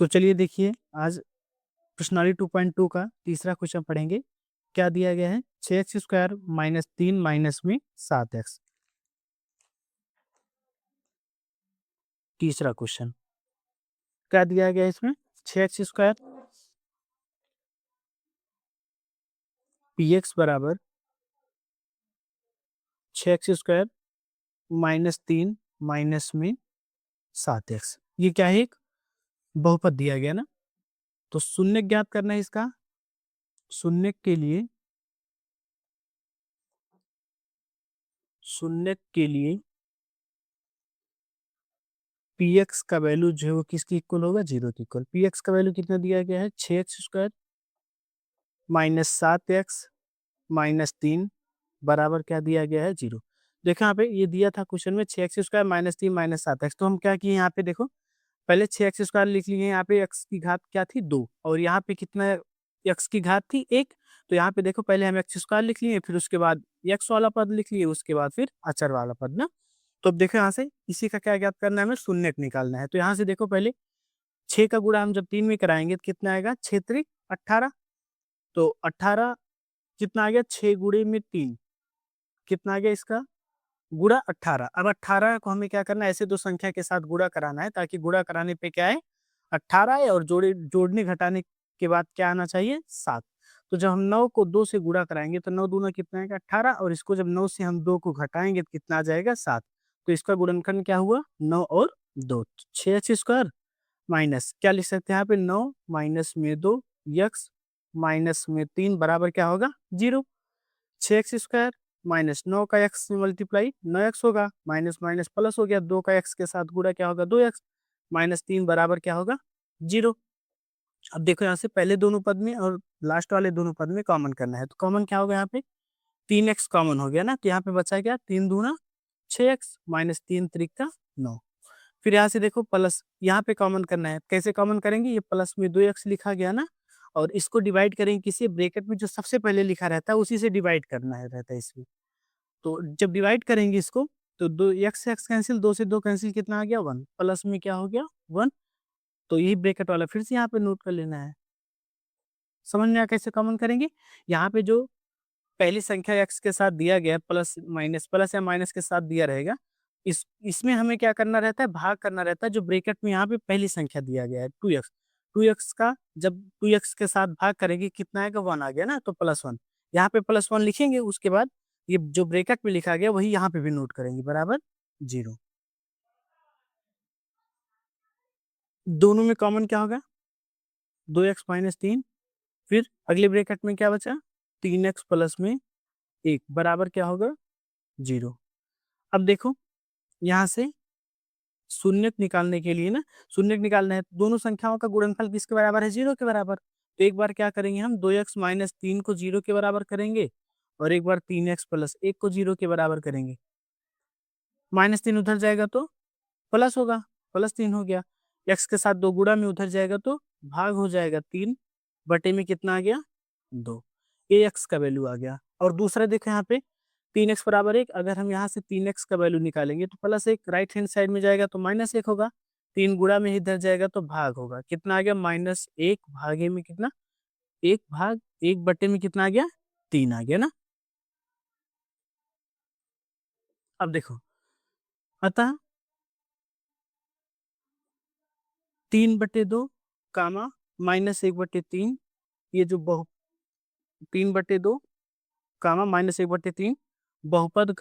तो चलिए देखिए, आज प्रश्नावली 2.2 का तीसरा क्वेश्चन पढ़ेंगे। क्या दिया गया है? 6x² माइनस 3 माइनस में 7x। तीसरा क्वेश्चन क्या दिया गया है इसमें? 6x² px बराबर 6x² माइनस 3 माइनस में 7x। ये क्या है? एक बहुपद दिया गया ना, तो शून्य ज्ञात करना है इसका। शून्य के लिए px का वैल्यू जो है वो किसकी इक्वल होगा? 0 के इक्वल। px का वैल्यू कितना दिया गया है? 6x² माइनस 7x माइनस 3 बराबर क्या दिया गया है? 0। देखो यहाँ पे ये दिया था क्वेश्चन में 6x² माइनस 3 माइनस 7x। तो हम क्या किए यहाँ पे? देखो पहले 6x² लिख लिए, यहाँ पे x की घात क्या थी? 2, और यहाँ पे कितना x की घात थी? 1। तो यहाँ पे देखो पहले हम x² लिख लिए, फिर उसके बाद x वाला पद लिख लिए, उसके बाद फिर अचर वाला पद ना। तो अब देखो यहाँ से इसी का क्या ज्ञात करना है? हमें शून्य निकालना है। तो यहाँ से देखो पहले 6 का गुणा हम जब 3 में कराएंगे तो कितना आएगा? 6 3 18। तो 18 कितना आ गया? 6 गुणे में 3 कितना आ गया इसका? गुणा 18। अब 18 को हमें क्या करना है? ऐसे दो संख्या के साथ गुणा कराना है, ताकि गुणा कराने पे क्या है? 18 है, और जोड़ने घटाने के बाद क्या आना चाहिए? 7। तो जब हम 9 को 2 से गुणा कराएंगे तो 9 दूना कितना आएगा? 18, और इसको जब 9 से हम 2 को घटाएंगे तो कितना आ जाएगा? 7। तो इसका गुणनखंड क्या हुआ? 9 और 2। 6x² माइनस क्या लिख सकते हैं यहाँ पे? 9 माइनस में 2 x माइनस में 3 बराबर क्या होगा? 0। 6x² माइनस 9 का x से मल्टीप्लाई 9x होगा, माइनस माइनस प्लस हो गया, 2 का x के साथ गुणा क्या होगा? 2x माइनस 3 बराबर क्या होगा? 0। अब देखो यहाँ से पहले दोनों पद में और लास्ट वाले दोनों पद में कॉमन करना है। तो कॉमन क्या होगा यहाँ पे? 3x कॉमन हो गया ना, तो यहाँ पे बचा क्या? 3 दूना 6x माइनस 3 त्रिका 9। फिर यहाँ से देखो प्लस, यहाँ पे कॉमन करना है। कैसे कॉमन करेंगे? ये प्लस में 2x लिखा गया ना, और इसको डिवाइड करेंगे किसी ब्रैकेट में जो सबसे पहले लिखा रहता है उसी से डिवाइड करना है रहता है इसमें। तो जब डिवाइड करेंगे इसको तो 2 x से x कैंसिल, 2 से 2 कैंसिल, कितना आ गया? 1। प्लस में क्या हो गया? 1। तो यही ब्रैकेट वाला फिर से यहाँ पे नोट कर लेना है। समझ में आया कैसे कॉमन करेंगे? यहाँ पे जो पहली संख्या x के साथ दिया गया है, प्लस या माइनस के साथ दिया रहेगा, इसमें हमें क्या करना रहता है? भाग करना रहता है। जो ब्रैकेट में यहाँ पे पहली संख्या दिया गया है 2x, 2x का जब 2x के साथ भाग करेंगे कितना आएगा? 1 आ गया ना, तो +1। यहाँ पे +1 लिखेंगे, उसके बाद ये जो ब्रैकेट में लिखा गया वही यहाँ पे भी नोट करेंगे, बराबर 0। दोनों में कॉमन क्या होगा? 2x minus 3। फिर अगले ब्रैकेट में क्या बचा? 3x प्लस में 1 बराबर क्या होगा? 0। अब देखो यहाँ से शून्यक निकालने के लिए ना, शून्यक निकालना है, दोनों संख्याओं का गुणनफल किसके बराबर है? 0 के बराबर। तो एक बार क्या करेंगे हम? 2x माइनस 3 को 0 के बराबर करेंगे, और एक बार 3x प्लस 1 को 0 के बराबर करेंगे। माइनस 3 उधर जाएगा तो प्लस होगा, +3 हो गया। x के साथ 2 गुणा में उधर जाएगा तो भाग हो जाएगा, 3 बटे में कितना आ गया? 2। ये x का वैल्यू आ गया। और दूसरा देखो यहाँ पे 3x बराबर 1, अगर हम यहाँ से 3x का वैल्यू निकालेंगे तो +1 राइट हैंड साइड में जाएगा तो -1 होगा, 3 गुणा में इधर जाएगा तो भाग होगा। कितना आ गया? -1 भागे में कितना? 1 भाग 1 बटे में कितना आ गया? 3 आ गया ना। अब देखो, अतः 3/2 कामा -1/3, ये जो 3/2 कामा -1/3 बहुपद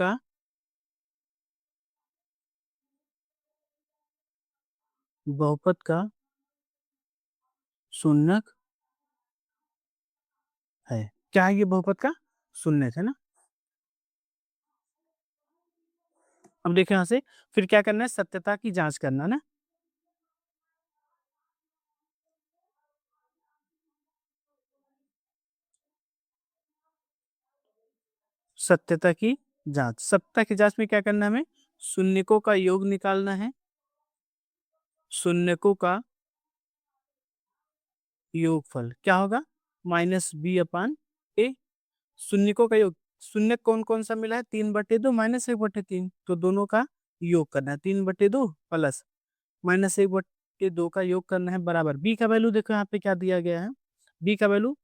का शून्यक है। क्या है ये? बहुपद का शून्य है ना। अब देखो यहाँ से फिर क्या करना है? सत्यता की जांच करना ना। सत्यता की जांच में क्या करना है हमें? शून्यकों का योग निकालना है। शून्यकों का योगफल क्या होगा? -b/a। शून्यकों का योग, शून्य कौन कौन सा मिला है? 3/2 -1/3, तो दोनों का योग करना है। 3/2 प्लस -1/3 ये दो का योग करना है बराबर बी का वैल्यू देखो यहाँ पे क्या दिया गया है, बी का वैल्यू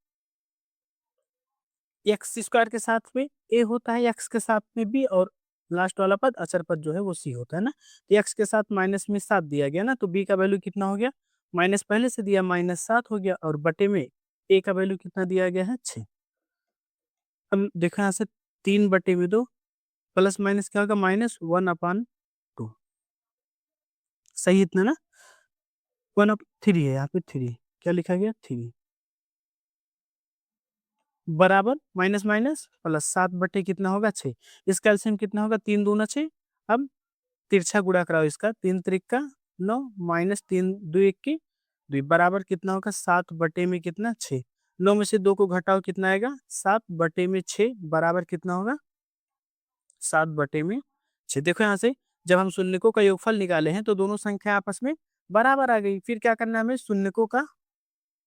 एक्स स्क्वायर के साथ में ए होता है, एक्स के साथ में बी, और लास्ट वाला पद अचर पद जो है वो सी होता है ना। तो एक्स के साथ माइनस में 7 दिया गया ना, तो बी का वैल्यू कितना हो गया, माइनस पहले से दिया -7 हो गया, और बटे में ए का वैल्यू कितना दिया गया है 6। अब देखो यहाँ से 3/2 प्लस माइनस क्या होगा, -1/2, सही इतना ना, 1/3 है यहाँ पे, 3 क्या लिखा गया 3 बराबर माइनस माइनस प्लस 7 बटे कितना होगा 6। इसका एलसीएम कितना होगा, 3 दूना 6। अब तिरछा गुणा कराओ इसका, 3 त्रिका 9 माइनस 3 2 1 की 2 बराबर कितना होगा 7 बटे में कितना 6। 9 में से 2 को घटाओ कितना आएगा 7 बटे में 6 बराबर कितना होगा 7 बटे में 6। देखो यहाँ से जब हम शून्यकों का योगफल निकाले हैं तो दोनों संख्या आपस में बराबर आ गई। फिर क्या करना है हमें, शून्यकों का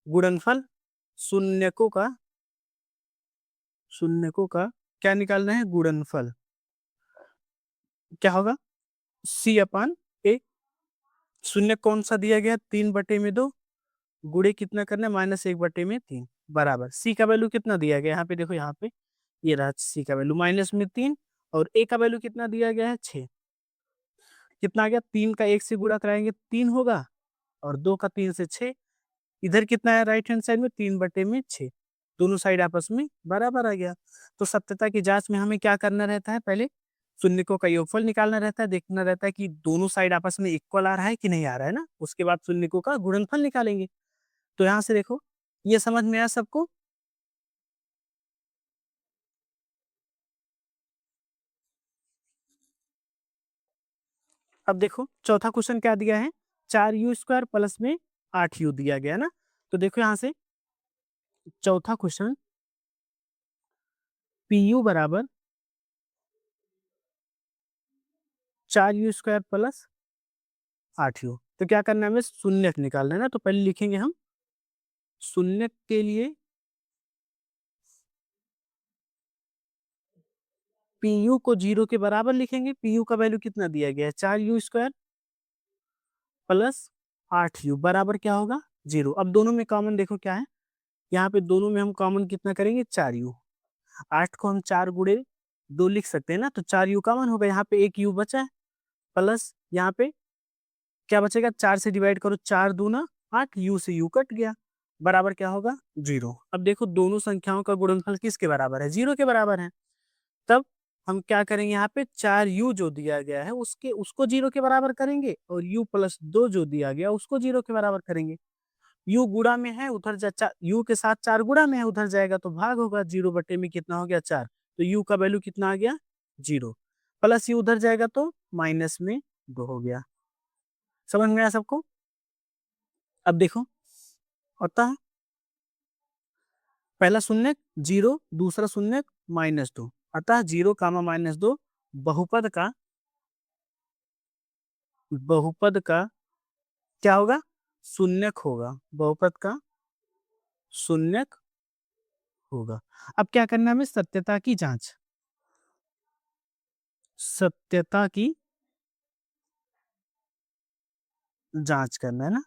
गुणनफल, शून्यकों का शून्यकों का क्या निकालना है, गुणनफल। क्या होगा C/A। शून्य कौन सा दिया गया 3/2, गुणे कितना करना है -1/3 बराबर सी का वैल्यू कितना दिया गया यहाँ पे, देखो यहाँ पे ये रहा सी का वैल्यू -3, और ए का वैल्यू कितना दिया गया है 6। कितना आ गया, 3 का 1 से गुणा कराएंगे 3 होगा, और 2 का 3 से 6। इधर कितना है राइट हैंड साइड में 3/6, दोनों साइड आपस में बराबर आ गया। तो सत्यता की जांच में हमें क्या करना रहता है, पहले शून्यकों का योगफल निकालना रहता है, देखना रहता है कि दोनों साइड आपस में इक्वल आ रहा है कि नहीं आ रहा है ना, उसके बाद शून्यकों का गुणनफल निकालेंगे। तो यहाँ से देखो ये समझ में आया सबको। अब देखो चौथा क्वेश्चन क्या दिया है, 4u² प्लस में 8u दिया गया ना। तो देखो यहाँ से चौथा क्वेश्चन, पी बराबर 4u² प्लस 8u। तो क्या करना है हमें, शून्यक निकालना है ना। तो पहले लिखेंगे हम शून्यक के लिए पीयू को 0 के बराबर लिखेंगे। पीयू का वैल्यू कितना दिया गया है, 4u² प्लस 8u बराबर क्या होगा 0। अब दोनों में कॉमन देखो क्या है, यहाँ पे दोनों में हम कॉमन कितना करेंगे 4u। 8 को हम 4 गुणे 2 लिख सकते हैं ना, तो 4u कॉमन होगा, यहाँ पे एक u बचा है, प्लस यहाँ पे क्या बचेगा, 4 से डिवाइड करो 4 दूना 8, u से u कट गया, बराबर क्या होगा 0। अब देखो दोनों संख्याओं का गुणनफल किसके बराबर है, 0 के बराबर है। तब हम क्या करेंगे, यहाँ पे 4u जो दिया गया है उसको 0 के बराबर करेंगे, और u प्लस 2 जो दिया गया उसको 0 के बराबर करेंगे। u गुणा में है उधर u के साथ 4 गुणा में है, उधर जाएगा तो भाग होगा, 0 बटे में कितना हो गया 4, तो u का वैल्यू कितना आ गया 0, प्लस u उधर जाएगा तो माइनस में 2 हो गया। समझ में आया सबको। अब देखो होता है पहला शून्य 0, दूसरा शून्य -2, अतः 0, -2 बहुपद का क्या होगा, शून्यक होगा, बहुपद का शून्यक होगा। अब क्या करना है हमें, सत्यता की जांच करना है ना।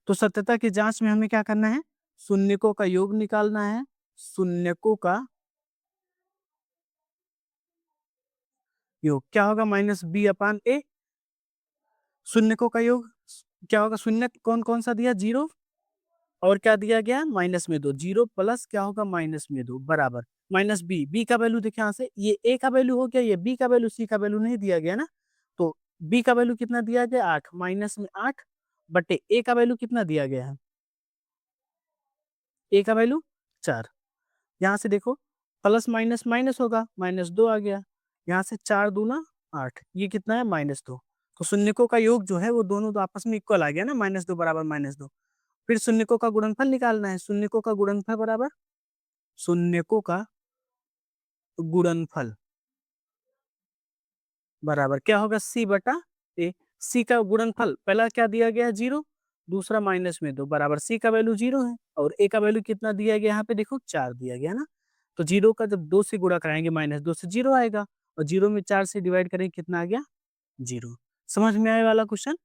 तो सत्यता की जांच में हमें क्या करना है, शून्यकों का योग निकालना है, शून्यकों का योग क्या होगा -b/a। शून्यकों का योग क्या होगा, शून्य कौन कौन सा दिया 0, और क्या दिया गया -2, 0 प्लस क्या होगा -2 बराबर -b का वैल्यू देखे यहाँ से, ये a का वैल्यू हो गया, ये b का वैल्यू, c का वैल्यू नहीं दिया गया ना। तो b का वैल्यू कितना दिया गया 8, -8 बटे a का वैल्यू कितना दिया गया है, a का वैल्यू 4। यहाँ से देखो प्लस माइनस माइनस होगा, -2 आ गया, यहाँ से 4 दूना 8, ये कितना है -2। तो शून्यकों का योग जो है वो दोनों तो आपस में इक्वल आ गया ना, -2 बराबर -2। फिर शून्यकों का गुणनफल निकालना है, शून्यकों का गुणनफल बराबर शून्यकों का गुणनफल बराबर क्या होगा C/A। C का गुणनफल पहला क्या दिया गया 0, दूसरा -2 बराबर C का वैल्यू 0 है, और A का वैल्यू कितना दिया गया यहाँ पे देखो 4 दिया गया ना। तो 0 का जब 2 से गुणा कराएंगे -2 से 0 आएगा, और 0 में 4 से डिवाइड करेंगे कितना आ गया 0। समझ में आए वाला क्वेश्चन।